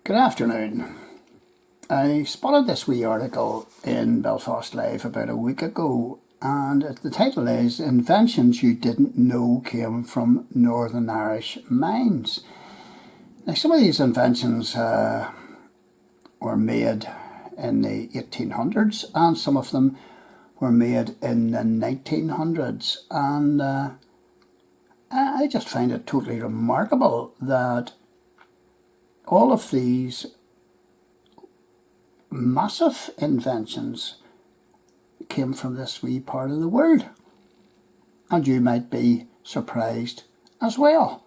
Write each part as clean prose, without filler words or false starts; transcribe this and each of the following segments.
Good afternoon. I spotted this wee article in Belfast Live about a week ago, and the title is Inventions You Didn't Know Came from Northern Irish Mines. Now, some of these inventions were made in the 1800s, and some of them were made in the 1900s, and I just find it totally remarkable that all of these massive inventions came from this wee part of the world. And you might be surprised as well.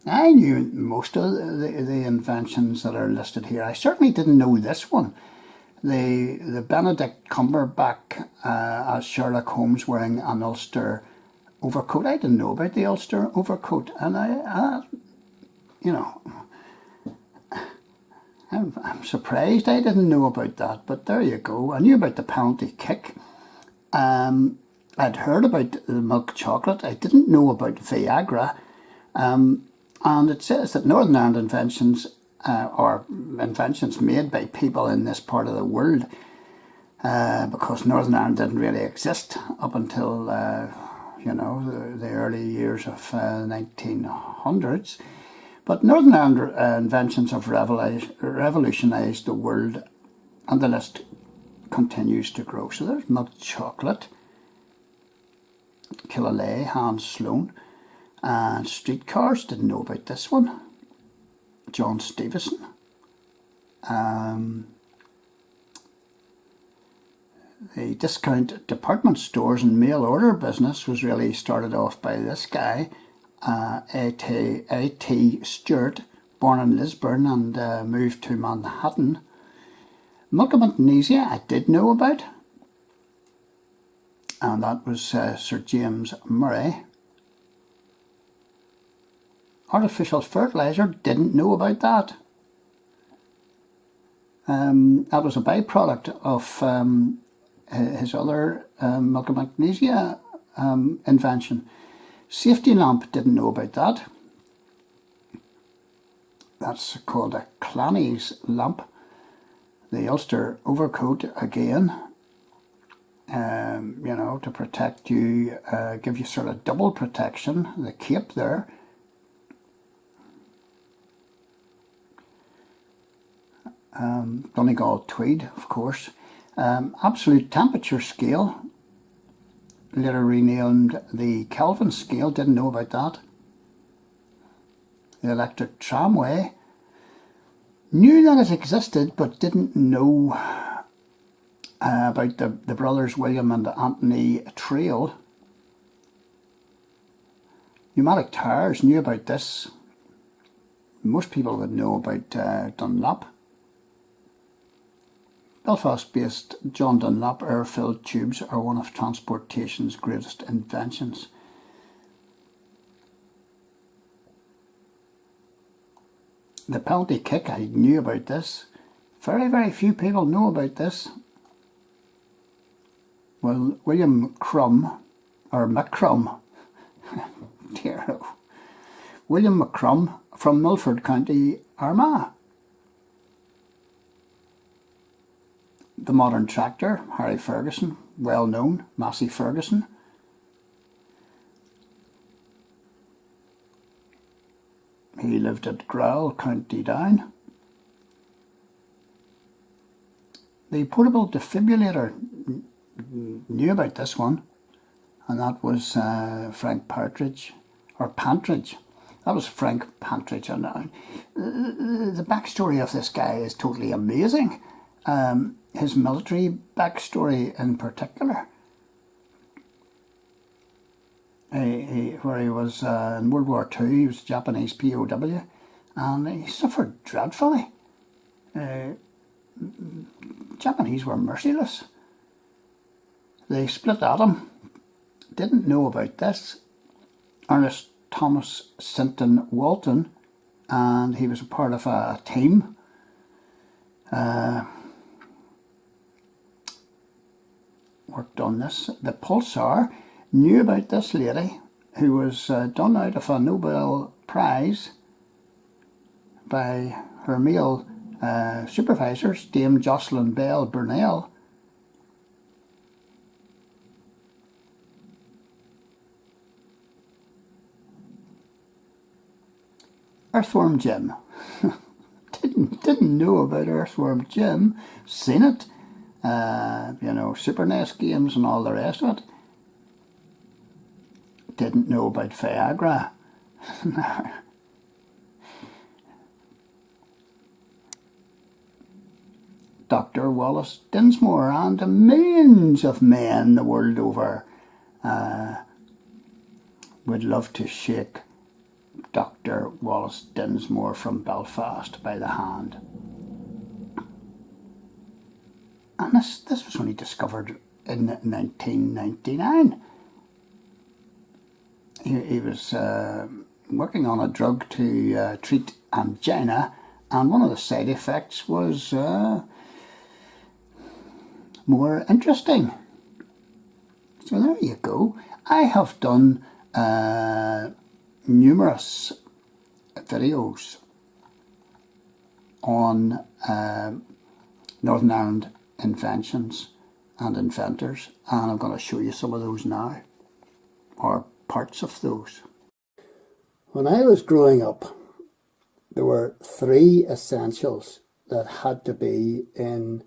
I knew most of the inventions that are listed here. I certainly didn't know this one. The Benedict Cumberbatch as Sherlock Holmes wearing an Ulster overcoat. I didn't know about the Ulster overcoat, and I'm surprised I didn't know about that, but there you go. I knew about the penalty kick. I'd heard about the milk chocolate. I didn't know about Viagra. And it says that Northern Ireland inventions, or inventions made by people in this part of the world, because Northern Ireland didn't really exist up until, the early years of 1900s. But Northern Ireland inventions have revolutionised the world, and the list continues to grow. So there's milk chocolate, Killalay, Hans Sloane, and streetcars. Didn't know about this one. John Stevenson. The discount department stores and mail order business was really started off by this guy, A.T. Stewart, born in Lisburn and moved to Manhattan. Magnesia I did know about, and that was Sir James Murray. Artificial fertilizer, didn't know about that. That was a byproduct of his other magnesia invention. Safety lamp, didn't know about that. That's called a Clanny's lamp. The Ulster overcoat again, to protect you, give you sort of double protection. The cape there. Donegal tweed, of course. Absolute temperature scale, later renamed the Kelvin scale, didn't know about that. The electric tramway, knew that it existed but didn't know about the brothers William and Anthony Trail. Pneumatic tires, knew about this. Most people would know about Dunlop. Belfast-based John Dunlop air-filled tubes are one of transportation's greatest inventions. The penalty kick, I knew about this. Very, very few people know about this. Well, William McCrum, or McCrum, dear oh, William McCrum from Milford, County Armagh. The modern tractor, Harry Ferguson, well known, Massey Ferguson. He lived at Growell, County Down. The portable defibrillator, knew about this one, and that was Frank Pantridge, or Pantridge. That was Frank Pantridge. And the backstory of this guy is totally amazing. His military backstory in particular, where he was in World War II, he was a Japanese POW, and he suffered dreadfully. Japanese were merciless. They split atom. Didn't know about this. Ernest Thomas Sinton Walton, and he was a part of a team. Worked on this. The pulsar, knew about this lady who was done out of a Nobel Prize by her male supervisors, Dame Jocelyn Bell Burnell, Earthworm Jim. didn't know about Earthworm Jim, seen it, Super NES games and all the rest of it. Didn't know about Viagra. Dr. Wallace Dinsmore and millions of men the world over would love to shake Dr. Wallace Dinsmore from Belfast by the hand. And this was only discovered in 1999. He was working on a drug to treat angina, and one of the side effects was more interesting. So there you go. I have done numerous videos on Northern Ireland inventions and inventors, and I'm going to show you some of those now, or parts of those. When I was growing up, there were 3 essentials that had to be in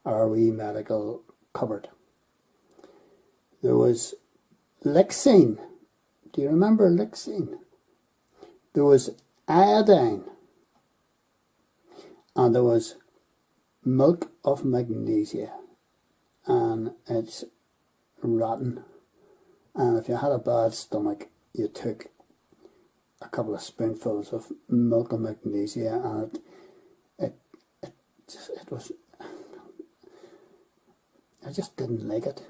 our wee medical cupboard. There was Lixine. Do you remember Lixine? There was iodine, and there was milk of magnesia, and it's rotten. And if you had a bad stomach, you took a couple of spoonfuls of milk of magnesia, and it was, I just didn't like it.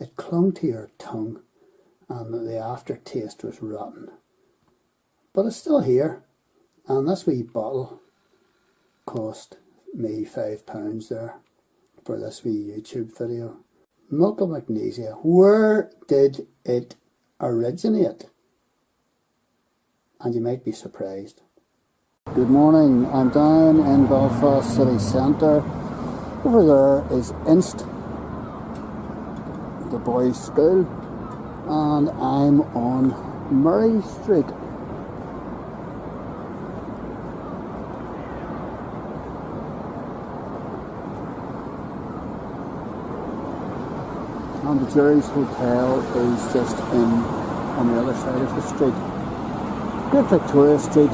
It clung to your tongue, and the aftertaste was rotten. But it's still here, and this wee bottle cost me £5 there for this wee YouTube video. Milk of magnesia. Where did it originate? And you might be surprised. Good morning. I'm down in Belfast city centre. Over there is Inst, the boys' school, and I'm on Murray Street. And the Jerry's Hotel is just on the other side of the street. Great Victoria Street,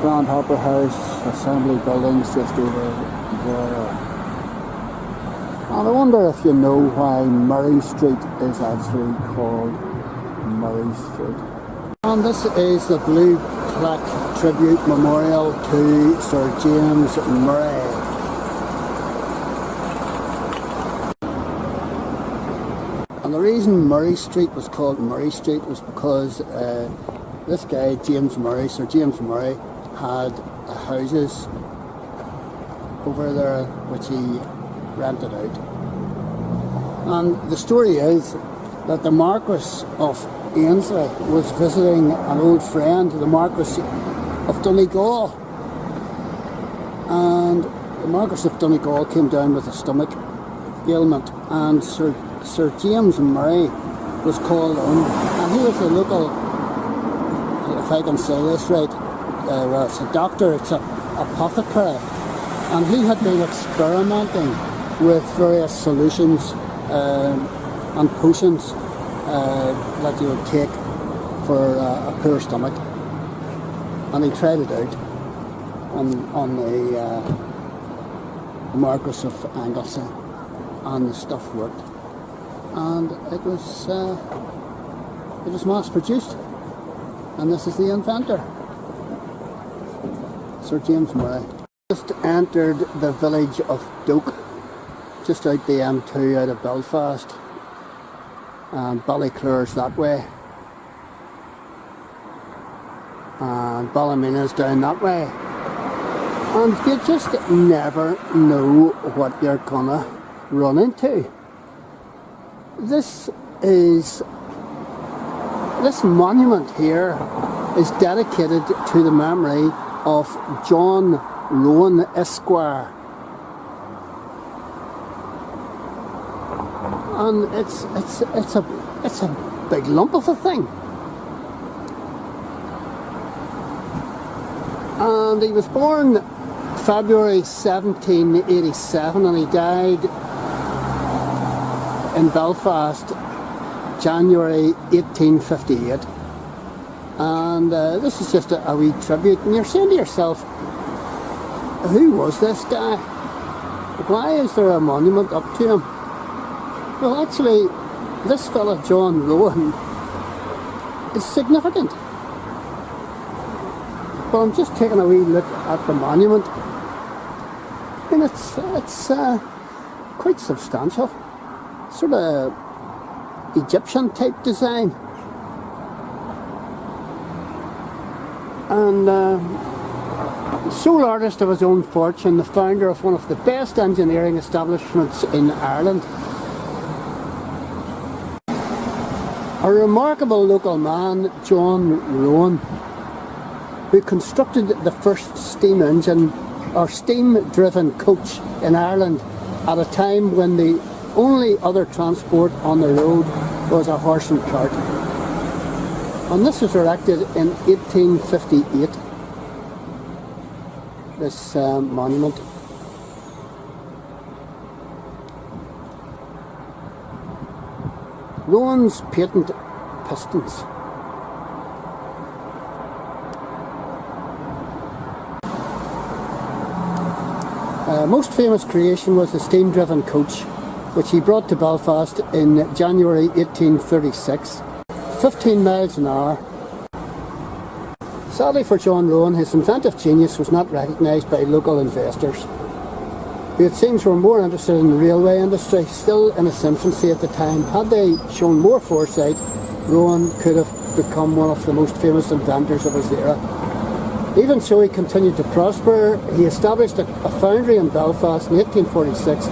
Grand Harper House, Assembly Buildings just over there. And I wonder if you know why Murray Street is actually called Murray Street. And this is the blue plaque tribute memorial to Sir James Murray. And the reason Murray Street was called Murray Street was because this guy, James Murray, Sir James Murray, had houses over there which he rented out. And the story is that the Marquis of Ainslie was visiting an old friend, the Marquis of Donegal. And the Marquis of Donegal came down with a stomach ailment, and Sir James Murray was called on, and he was a local, if I can say this right, well, it's a doctor, it's an apothecary, and he had been experimenting with various solutions and potions that you would take for a poor stomach, and he tried it out on the Marquis of Anglesey, and the stuff worked. And it was mass produced, and this is the inventor, Sir James Murray. Just entered the village of Doak, just out the M2 out of Belfast, and Ballyclure's that way, and Ballymena's down that way, and you just never know what you're gonna run into. This monument here is dedicated to the memory of John Rowan Esquire. And it's a big lump of a thing. And he was born February 1787 and he died in Belfast January 1858. And this is just a wee tribute, and you're saying to yourself, who was this guy? Why is there a monument up to him? Well, actually, this fella John Rowan is significant. But I'm just taking a wee look at the monument, and it's quite substantial, sort of Egyptian type design. And sole artist of his own fortune, the founder of one of the best engineering establishments in Ireland. A remarkable local man, John Rowan, who constructed the first steam engine or steam-driven coach in Ireland at a time when the only other transport on the road was a horse and cart. And this was erected in 1858, this monument. Rowan's patent pistons. Most famous creation was the steam-driven coach, which he brought to Belfast in January 1836, 15 miles an hour. Sadly for John Rowan, his inventive genius was not recognised by local investors, who it seems were more interested in the railway industry, still in its infancy at the time. Had they shown more foresight, Rowan could have become one of the most famous inventors of his era. Even so, he continued to prosper. He established a foundry in Belfast in 1846,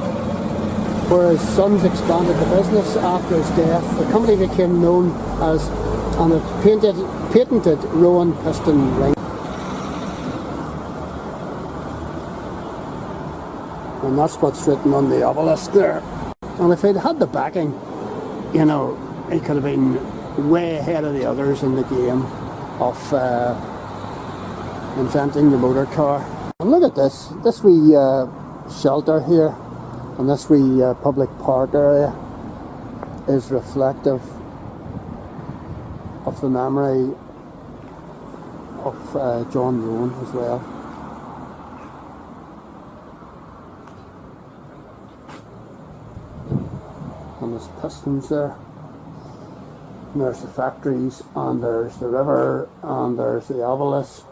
where his sons expanded the business after his death. The company became known as an patented Rowan piston ring. And that's what's written on the obelisk there. And if he'd had the backing, you know, he could have been way ahead of the others in the game of inventing the motor car. And look at this wee shelter here, and this wee public park area is reflective of the memory of John Rowan as well. And there's pistons there, and there's the factories, and there's the river, and there's the obelisk,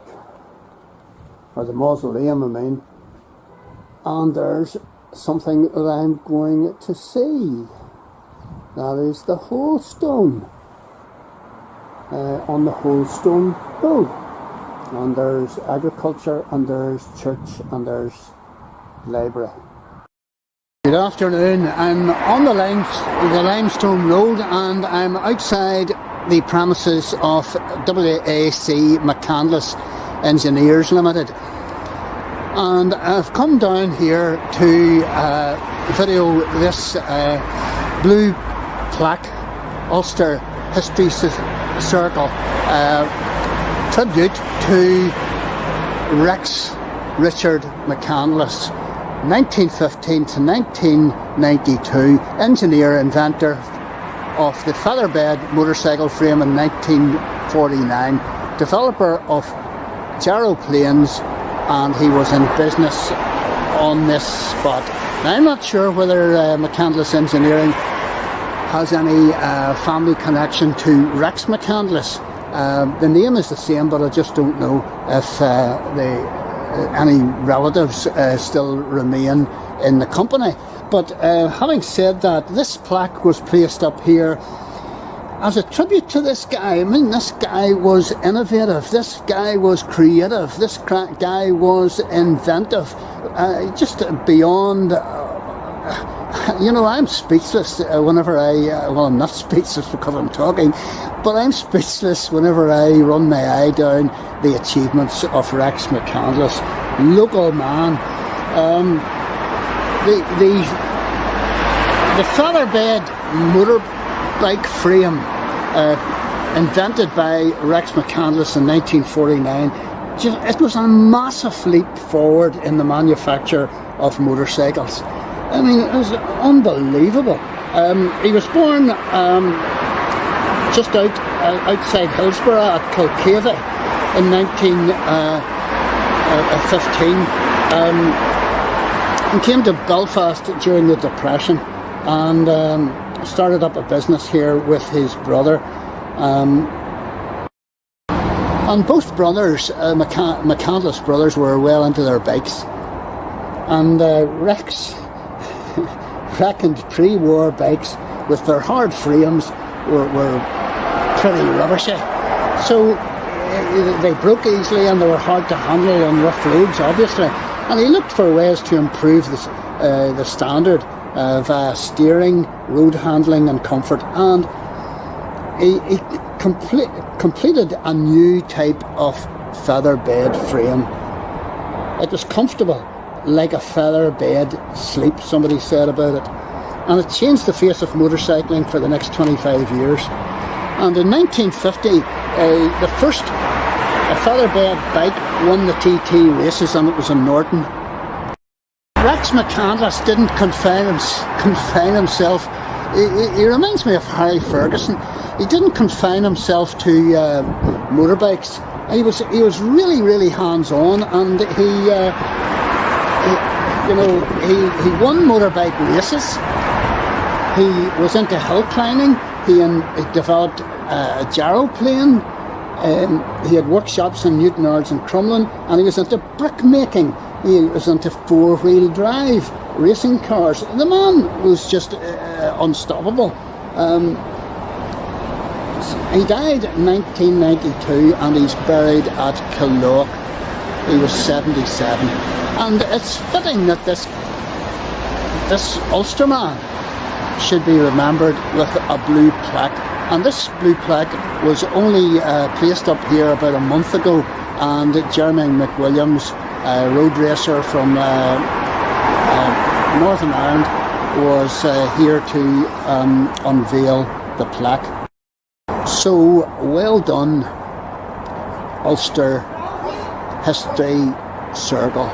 or the mausoleum I mean, and there's something that I'm going to see. That is the Holstone, on the Holstone Road. And there's agriculture, and there's church, and there's library. Good afternoon. I'm on the Limestone Road, and I'm outside the premises of WAC McCandless Engineers Limited. And I've come down here to video this blue plaque, Ulster History Circle, tribute to Rex Richard McCandless, 1915 to 1992, engineer, inventor of the featherbed motorcycle frame in 1949, developer of gyroplanes, and he was in business on this spot. Now, I'm not sure whether McCandless Engineering has any family connection to Rex McCandless. The name is the same, but I just don't know if any relatives still remain in the company. But having said that, this plaque was placed up here as a tribute to this guy. I mean, this guy was innovative, this guy was creative, this guy was inventive, just beyond, you know, I'm speechless whenever well, I'm not speechless because I'm talking, but I'm speechless whenever I run my eye down the achievements of Rex McCandless. local man. The featherbed motorbike frame, invented by Rex McCandless in 1949, it was a massive leap forward in the manufacture of motorcycles. I mean, it was unbelievable. He was born just outside Hillsborough at Kilcavey in 1915. He came to Belfast during the Depression and started up a business here with his brother. And both brothers, McCandless brothers, were well into their bikes. And Rex reckoned pre-war bikes with their hard frames were pretty rubbishy. So they broke easily and they were hard to handle on rough roads, obviously. And he looked for ways to improve the standard of steering, road handling and comfort. And he completed a new type of feather bed frame. It was comfortable, like a feather bed sleep, somebody said about it. And it changed the face of motorcycling for the next 25 years. And in 1950, the first featherbed bike won the TT races, and it was in Norton. Rex McCandless didn't confine himself. He reminds me of Harry Ferguson. He didn't confine himself to motorbikes. He was really hands-on, and he won motorbike races. He was into hill climbing. He developed a gyroplane. He had workshops in Newton Ards and Crumlin, and he was into brick making. He was into four-wheel drive racing cars. The man was just unstoppable. He died in 1992 and he's buried at Killock. He was 77. And it's fitting that this Ulsterman should be remembered with a blue plaque. And this blue plaque was only placed up here about a month ago, and Jeremy McWilliams, road racer from Northern Ireland, was here to unveil the plaque. So well done, Ulster History Circle,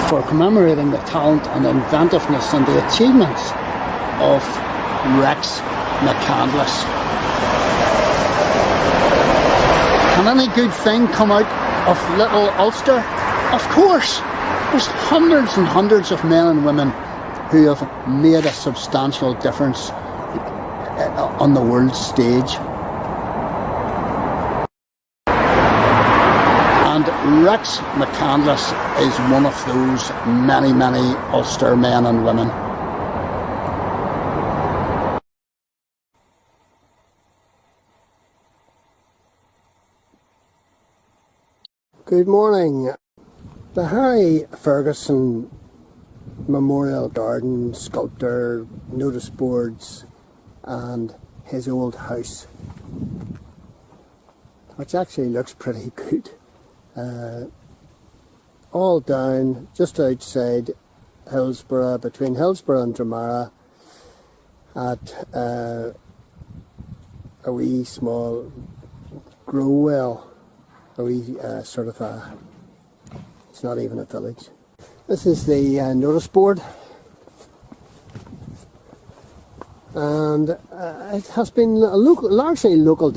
for commemorating the talent and inventiveness and the achievements of Rex McCandless. Can any good thing come out of little Ulster? Of course. There's hundreds and hundreds of men and women who have made a substantial difference on the world stage. And Rex McCandless is one of those many Ulster men and women. Good morning. The Harry Ferguson Memorial Garden, sculptor, notice boards, and his old house, which actually looks pretty good, all down just outside Hillsborough, between Hillsborough and Dramara, at a wee small grow well, a wee sort of it's not even a village. This is the notice board, and it has been largely local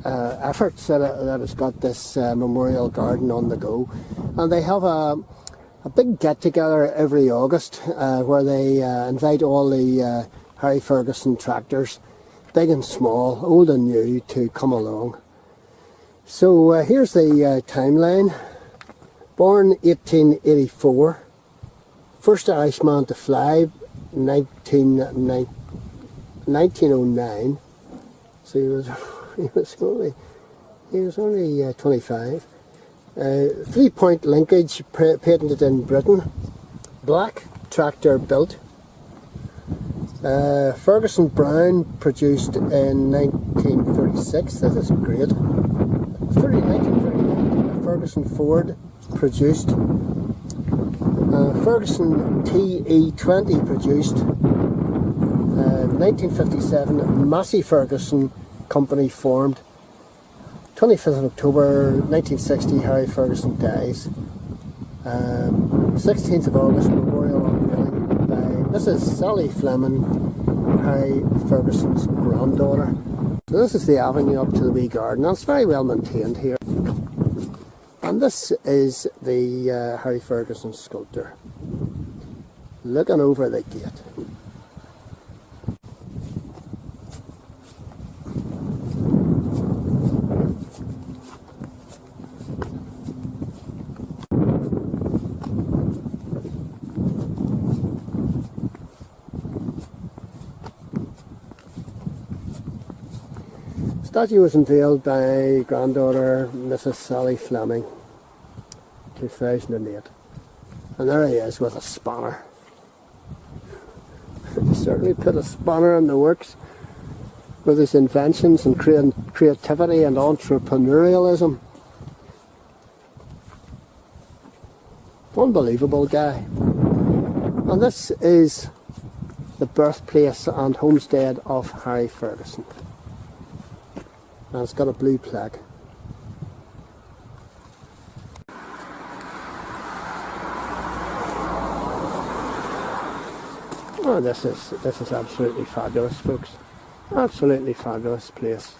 efforts that has got this memorial garden on the go. And they have a big get-together every August where they invite all the Harry Ferguson tractors, big and small, old and new, to come along. So here's the timeline. Born 1884, first Irishman to fly 1909, so he was only 25. 3-point linkage patented in Britain. Black tractor built. Ferguson Brown produced in 1936. This is great. 1939. Ferguson Ford produced. Ferguson TE20 produced. 1957, Massey Ferguson Company formed. 25th of October 1960, Harry Ferguson dies. 16th of August, memorial unveiling by Mrs. Sally Fleming, Harry Ferguson's granddaughter. So this is the avenue up to the wee garden, and it's very well maintained here. And this is the Harry Ferguson sculpture, looking over the gate. Statue was unveiled by granddaughter Mrs. Sally Fleming, 2008. And there he is with a spanner. He certainly put a spanner in the works with his inventions and creativity and entrepreneurialism. Unbelievable guy. And this is the birthplace and homestead of Harry Ferguson. And it's got a blue plaque. Oh, this is absolutely fabulous, folks. Absolutely fabulous place.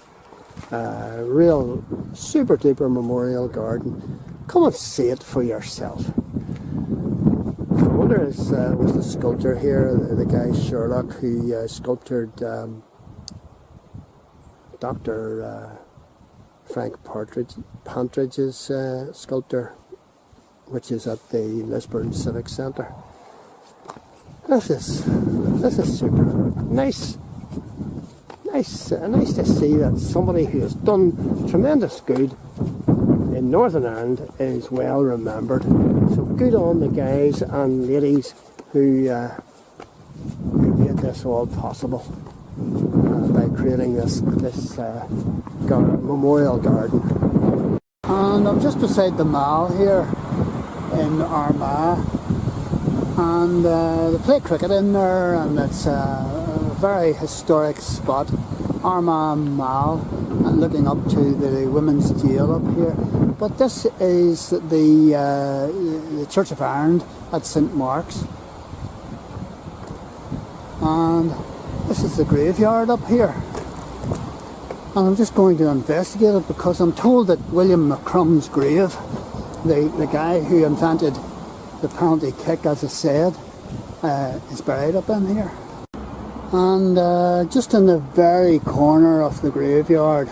Real super duper memorial garden. Come and see it for yourself. I wonder was the sculptor here, the guy Sherlock, who sculptured Dr. Frank Pantridge's sculpture, which is at the Lisburn Civic Centre. This is super nice to see that somebody who has done tremendous good in Northern Ireland is well remembered. So good on the guys and ladies who made this all possible by creating this memorial garden. And I'm just beside the Mall here in Armagh, and they play cricket in there, and it's a very historic spot, Armagh Mall, and looking up to the women's jail up here. But this is the Church of Ireland at St Mark's, and this is the graveyard up here. And I'm just going to investigate it because I'm told that William McCrum's grave, the guy who invented the penalty kick, as I said, is buried up in here. And just in the very corner of the graveyard,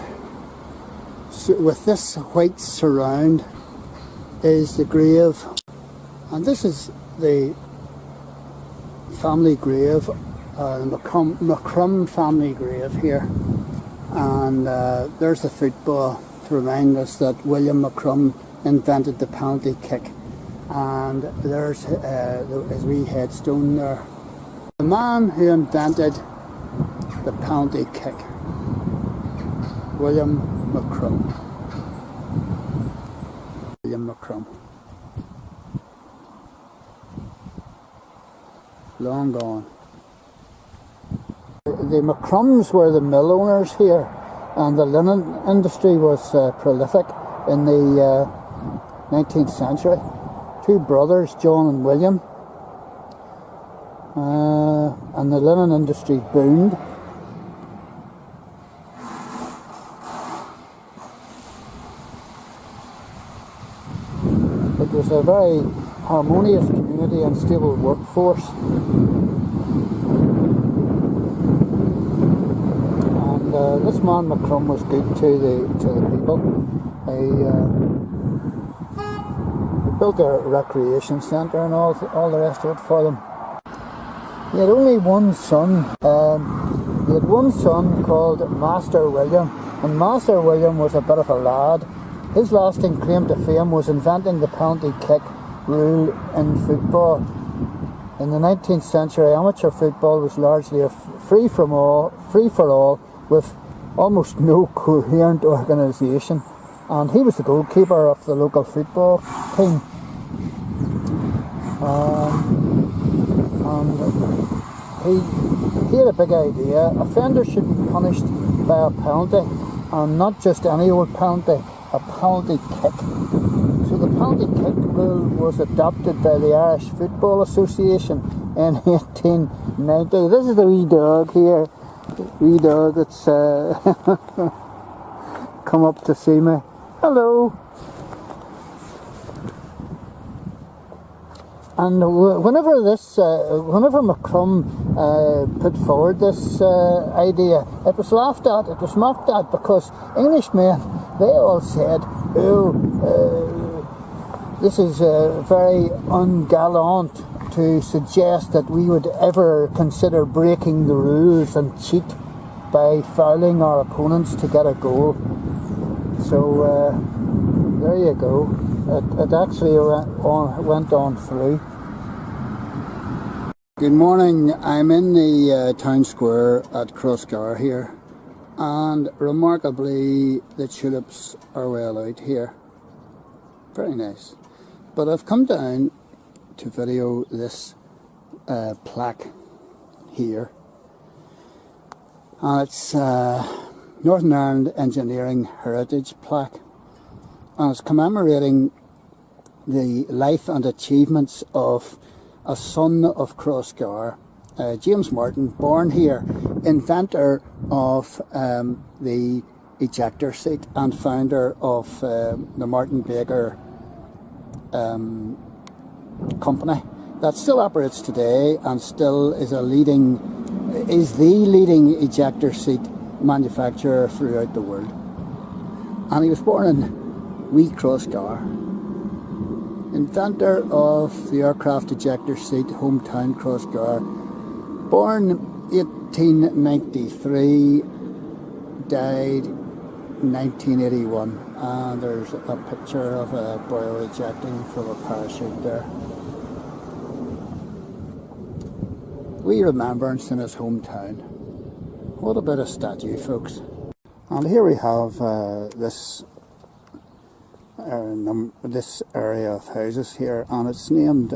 with this white surround, is the grave. And this is the family grave, the McCrum family grave here. And there's the football to remind us that William McCrum invented the penalty kick. And there's his wee headstone there. The man who invented the penalty kick, William McCrum. William McCrum. Long gone. The McCrums were the mill owners here, and the linen industry was prolific in the 19th century. Two brothers, John and William, and the linen industry boomed. It was a very harmonious community and stable workforce. And this man McCrum was good to the people. He built a recreation centre and all the rest of it for them. He had only one son. He had one son called Master William, and Master William was a bit of a lad. His lasting claim to fame was inventing the penalty kick rule in football. In the 19th century, amateur football was largely a free-for-all with almost no coherent organisation. and he was the goalkeeper of the local football team. And he had a big idea. Offenders should be punished by a penalty, and not just any old penalty, a penalty kick. So the penalty kick rule was adopted by the Irish Football Association in 1890. This is the wee dog here. Wee dog that's come up to see me. Hello. And whenever McCrum put forward this idea, it was laughed at, it was mocked at, because Englishmen, they all said, this is very ungallant to suggest that we would ever consider breaking the rules and cheat by fouling our opponents to get a goal. So there you go. It actually went on through. Good morning. I'm in the town square at Crossgar here, and remarkably the tulips are well out here. Very nice. But I've come down to video this plaque here, and it's Northern Ireland Engineering Heritage Plaque, and it's commemorating the life and achievements of a son of Crossgar, James Martin, born here, inventor of the ejector seat and founder of the Martin Baker company that still operates today and still is the leading ejector seat manufacturer throughout the world. And he was born in wee Crossgar, inventor of the aircraft ejector seat, hometown Crossgar, born 1893, died 1981, and there's a picture of a boy ejecting from a parachute there. We remembrance in his hometown. What about a statue, folks? And here we have this area of houses here, and it's named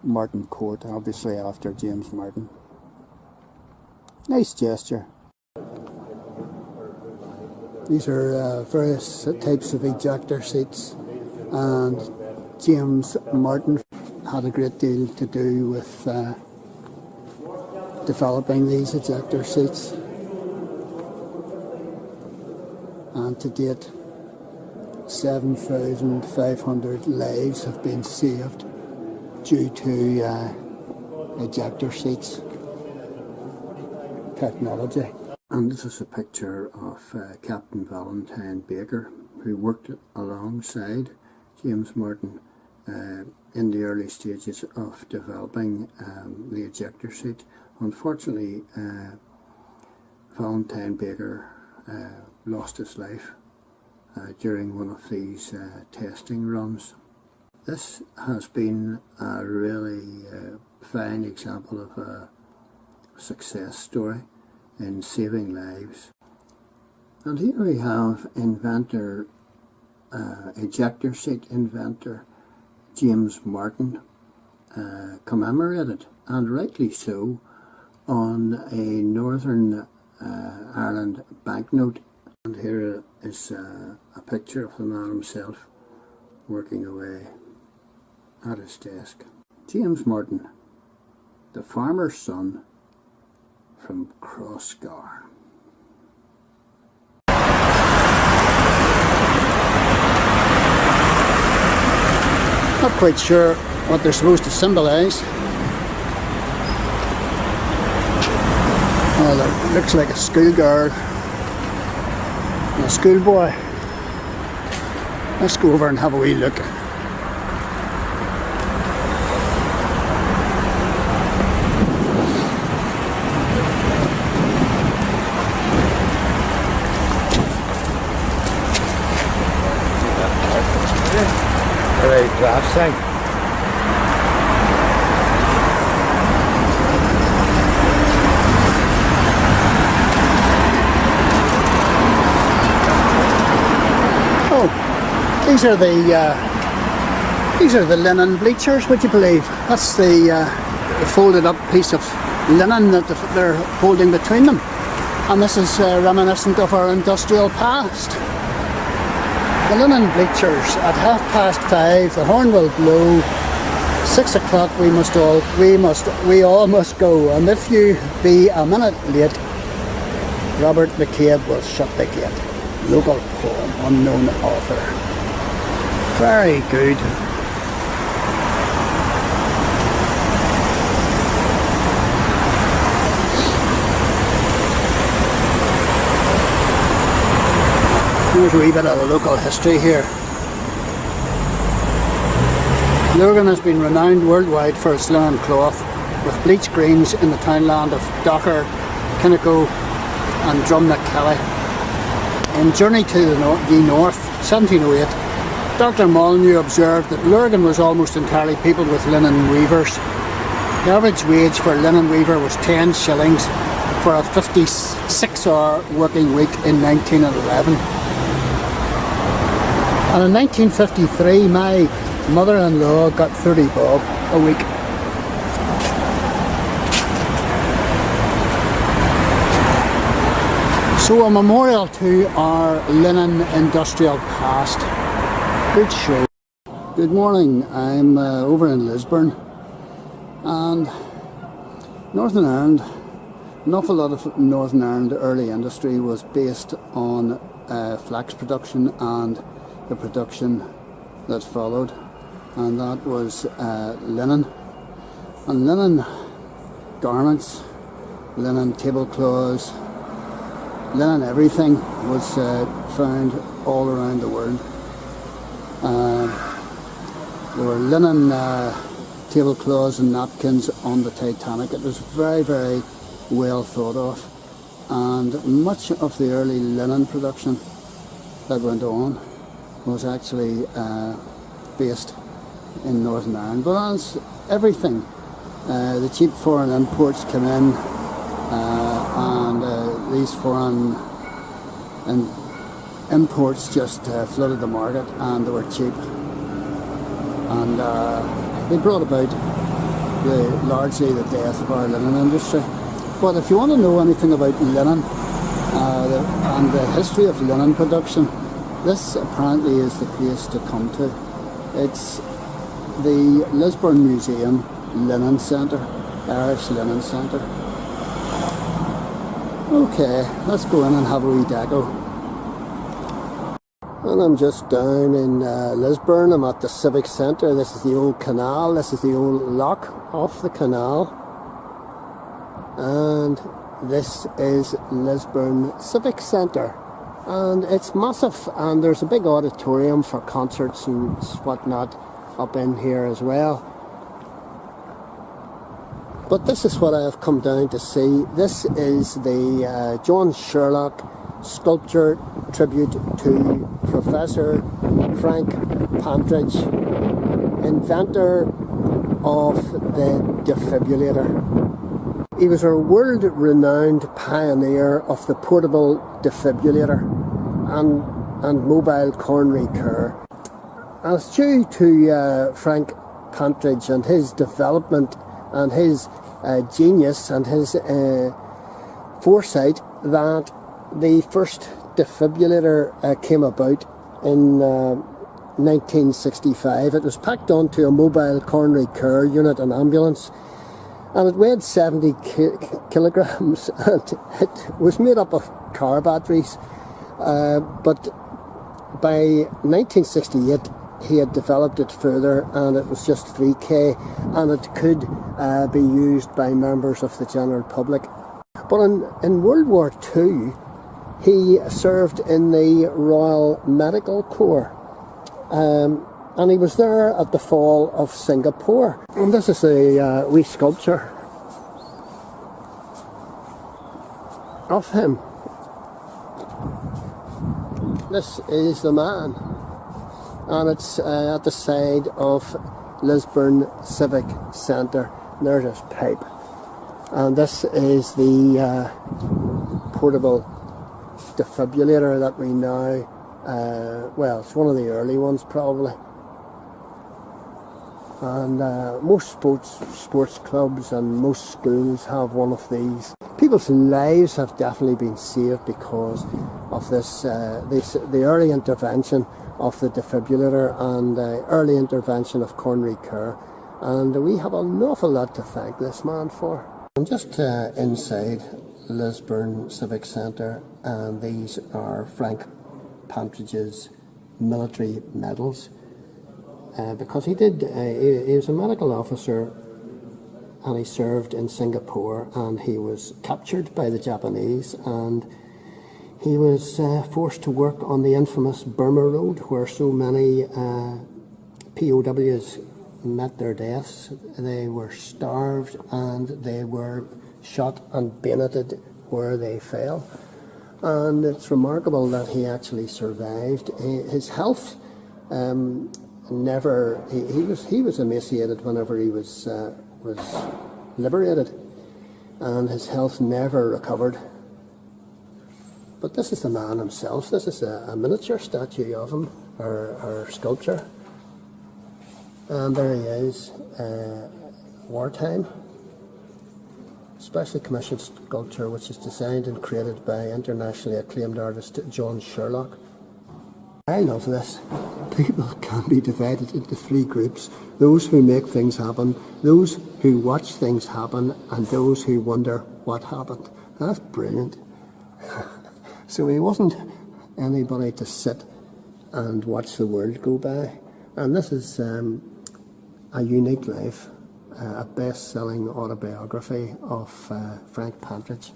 Martin Court, obviously after James Martin. Nice gesture. These are various types of ejector seats, and James Martin had a great deal to do with developing these ejector seats. And to date, 7,500 lives have been saved due to ejector seats technology. And this is a picture of Captain Valentine Baker, who worked alongside James Martin in the early stages of developing the ejector seat. Unfortunately, Valentine Baker lost his life during one of these testing runs. This has been a really fine example of a success story in saving lives. And here we have inventor, ejector seat inventor James Martin, commemorated, and rightly so, on a Northern Ireland banknote. And here is a picture of the man himself working away at his desk. James Martin, the farmer's son from Crossgar. Not quite sure what they're supposed to symbolise. Well, it looks like a schoolgirl and a schoolboy. Let's go over and have a wee look. Draft thing. These are the linen bleachers, would you believe? That's the folded up piece of linen that they're holding between them. And this is reminiscent of our industrial past. The linen bleachers at 5:30, the horn will blow. 6 o'clock we all must go. And if you be a minute late, Robert McCabe will shut the gate. Local poem, unknown author. Very good. Here's a wee bit of the local history here. Lurgan has been renowned worldwide for its linen cloth, with bleached greens in the townland of Docker, Kinnico and Drumnakelly. In Journey to the North, 1708, Dr. Molyneux observed that Lurgan was almost entirely peopled with linen weavers. The average wage for a linen weaver was 10 shillings for a 56-hour working week in 1911. And in 1953, my mother-in-law got 30 bob a week. So a memorial to our linen industrial past. Good show. Good morning, I'm over in Lisburn, and Northern Ireland, an awful lot of Northern Ireland early industry was based on flax production and the production that followed, and that was linen. And linen garments, linen tablecloths, linen everything was found all around the world. There were linen tablecloths and napkins on the Titanic. It was very, very well thought of, and much of the early linen production that went on was actually based in Northern Ireland. But as everything, the cheap foreign imports came in, and these foreign imports just flooded the market, and they were cheap, and they brought about largely the death of our linen industry. But if you want to know anything about linen and the history of linen production, this apparently is the place to come to. It's the Lisburn Museum Linen Centre, Irish Linen Centre. Okay, let's go in and have a wee dago. And I'm just down in Lisburn. I'm at the Civic Centre. This is the old canal. This is the old lock off the canal. And this is Lisburn Civic Centre. And it's massive, and there's a big auditorium for concerts and whatnot up in here as well. But this is what I have come down to see. This is the John Sherlock sculpture tribute to Professor Frank Pantridge, inventor of the defibrillator. He was a world-renowned pioneer of the portable defibrillator and mobile coronary care. And it's due to Frank Pantridge and his development and his genius and his foresight that the first defibrillator came about in 1965. It was packed onto a mobile coronary care unit, an ambulance, and it weighed 70 kilograms, and it was made up of car batteries. But by 1968 he had developed it further, and it was just 3K, and it could be used by members of the general public. But in World War II he served in the Royal Medical Corps, and he was there at the fall of Singapore. And this is a wee sculpture of him. This is the man, and it's at the side of Lisburn Civic Centre. There's his pipe, and this is the portable defibrillator that we now Well, it's one of the early ones probably. And most sports clubs and most schools have one of these. People's lives have definitely been saved because of the early intervention of the defibrillator and early intervention of coronary care. And we have an awful lot to thank this man for. I'm just inside Lisburn Civic Centre, and these are Frank Pantridge's military medals. Because he was a medical officer, and he served in Singapore, and he was captured by the Japanese, and he was forced to work on the infamous Burma Road, where so many POWs met their deaths. They were starved and they were shot and bayoneted where they fell. And it's remarkable that he actually survived. His health never. He was emaciated whenever he was liberated, and his health never recovered. But this is the man himself. This is a miniature statue of him, or sculpture. And there he is, wartime. Specially commissioned sculpture, which is designed and created by internationally acclaimed artist John Sherlock. I love this. People can be divided into three groups: those who make things happen, those who watch things happen, and those who wonder what happened. That's brilliant. So he wasn't anybody to sit and watch the world go by. And this is a unique life, a best-selling autobiography of Frank Pantridge.